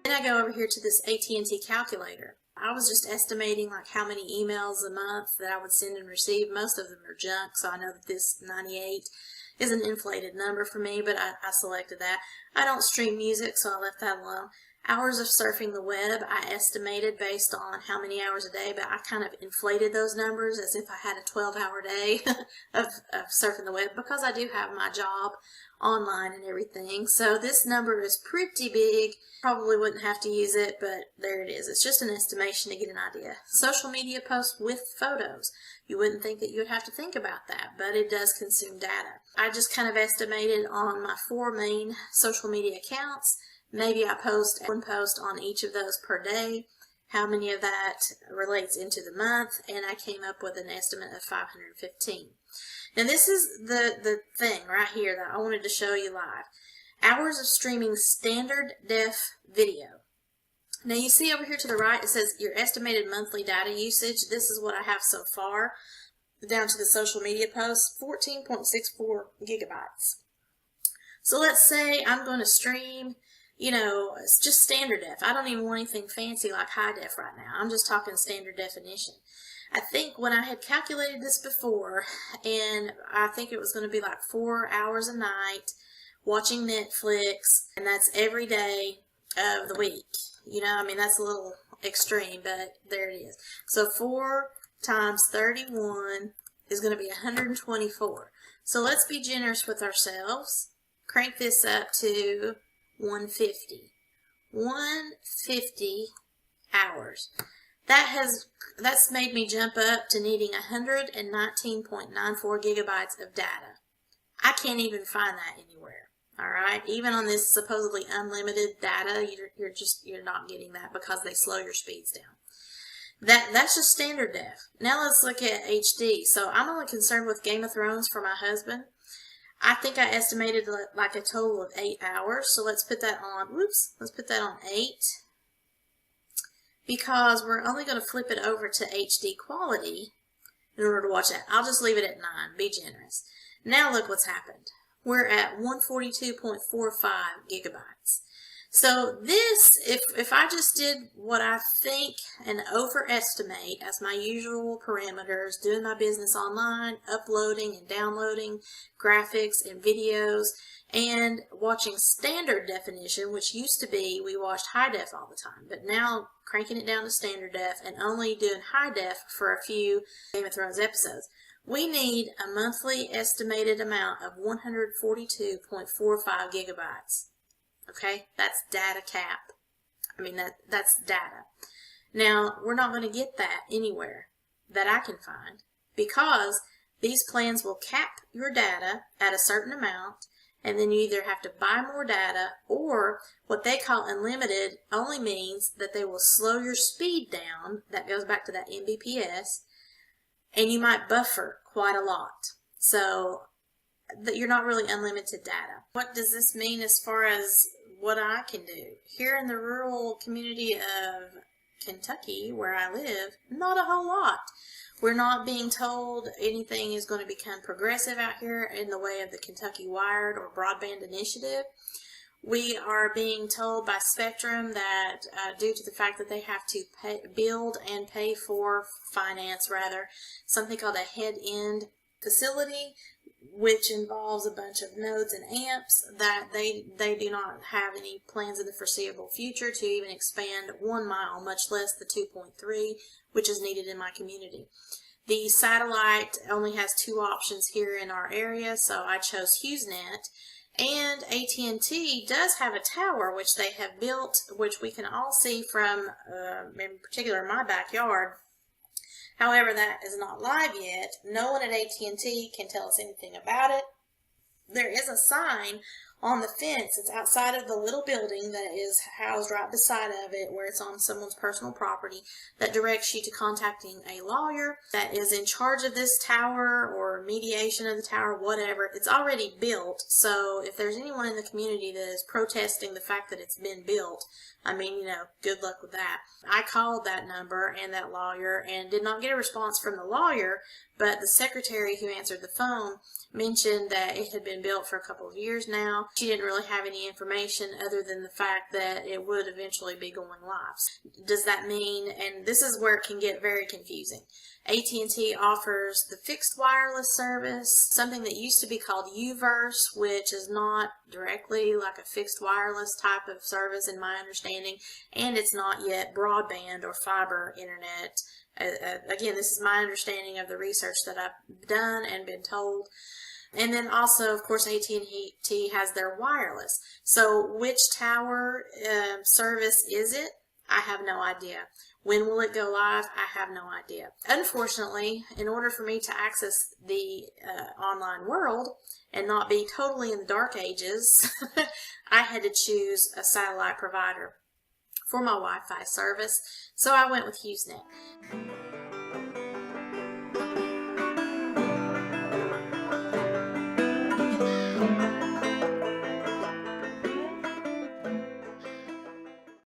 Then I go over here to this AT&T calculator. I was just estimating like how many emails a month that I would send and receive. Most of them are junk, so I know that this 98 is an inflated number for me, but I selected that. I don't stream music, so I left that alone. Hours of surfing the web, I estimated based on how many hours a day, but I kind of inflated those numbers as if I had a 12-hour day of surfing the web, because I do have my job online and everything. So this number is pretty big. Probably wouldn't have to use it, but there it is. It's just an estimation to get an idea. Social media posts with photos. You wouldn't think that you would have to think about that, but it does consume data. I just kind of estimated on my 4 main social media accounts. Maybe I post one post on each of those per day. How many of that relates into the month? And I came up with an estimate of 515. Now this is the thing right here that I wanted to show you live. Hours of streaming standard def video. Now you see over here to the right, it says your estimated monthly data usage. This is what I have so far, down to the social media posts, 14.64 gigabytes. So let's say I'm going to stream, you know, it's just standard def. I don't even want anything fancy like high def right now. I'm just talking standard definition. I think when I had calculated this before, and I think it was going to be like 4 hours a night watching Netflix, and that's every day of the week. You know, I mean, that's a little extreme, but there it is. So 4 times 31 is going to be 124. So let's be generous with ourselves. Crank this up to 150. 150 hours. That's made me jump up to needing 119.94 gigabytes of data. I can't even find that anywhere. All right, even on this supposedly unlimited data, you're not getting that because they slow your speeds down. That's just standard def. Now let's look at HD. So I'm only concerned with Game of Thrones for my husband. I think I estimated like a total of 8 hours. So let's put that on. Let's put that on 8. Because we're only going to flip it over to HD quality in order to watch that. I'll just leave it at 9. Be generous. Now look what's happened. We're at 142.45 gigabytes. So this, if I just did what I think and overestimate as my usual parameters, doing my business online, uploading and downloading graphics and videos, and watching standard definition, which used to be we watched high def all the time, but now cranking it down to standard def and only doing high def for a few Game of Thrones episodes, we need a monthly estimated amount of 142.45 gigabytes. Okay, that's data cap. I mean, that's data. Now, we're not going to get that anywhere that I can find, because these plans will cap your data at a certain amount, and then you either have to buy more data, or what they call unlimited only means that they will slow your speed down. That goes back to that Mbps, and you might buffer quite a lot. So that you're not really unlimited data. What does this mean as far as what I can do? Here in the rural community of Kentucky, where I live, not a whole lot. We're not being told anything is going to become progressive out here in the way of the Kentucky Wired or Broadband Initiative. We are being told by Spectrum that due to the fact that they have to build and pay for, finance rather, something called a head-end facility, which involves a bunch of nodes and amps, that they do not have any plans in the foreseeable future to even expand 1 mile, much less the 2.3, which is needed in my community. The satellite only has 2 options here in our area, so I chose HughesNet. And AT&T does have a tower which they have built, which we can all see from, in particular, my backyard. However, that is not live yet. No one at AT&T can tell us anything about it. There is a sign on the fence. It's outside of the little building that is housed right beside of it, where it's on someone's personal property, that directs you to contacting a lawyer that is in charge of this tower or mediation of the tower, whatever. It's already built, so if there's anyone in the community that is protesting the fact that it's been built, I mean, good luck with that. I called that number and that lawyer and did not get a response from the lawyer, but the secretary who answered the phone mentioned that it had been built for a couple of years now. She didn't really have any information other than the fact that it would eventually be going live. Does that mean, and this is where it can get very confusing, AT&T offers the fixed wireless service, something that used to be called UVerse, which is not directly like a fixed wireless type of service in my understanding, and it's not yet broadband or fiber internet. Again, this is my understanding of the research that I've done and been told. And then also, of course, AT&T has their wireless. So which tower service is it? I have no idea. When will it go live? I have no idea. Unfortunately, in order for me to access the online world and not be totally in the dark ages, I had to choose a satellite provider for my Wi-Fi service. So I went with HughesNet.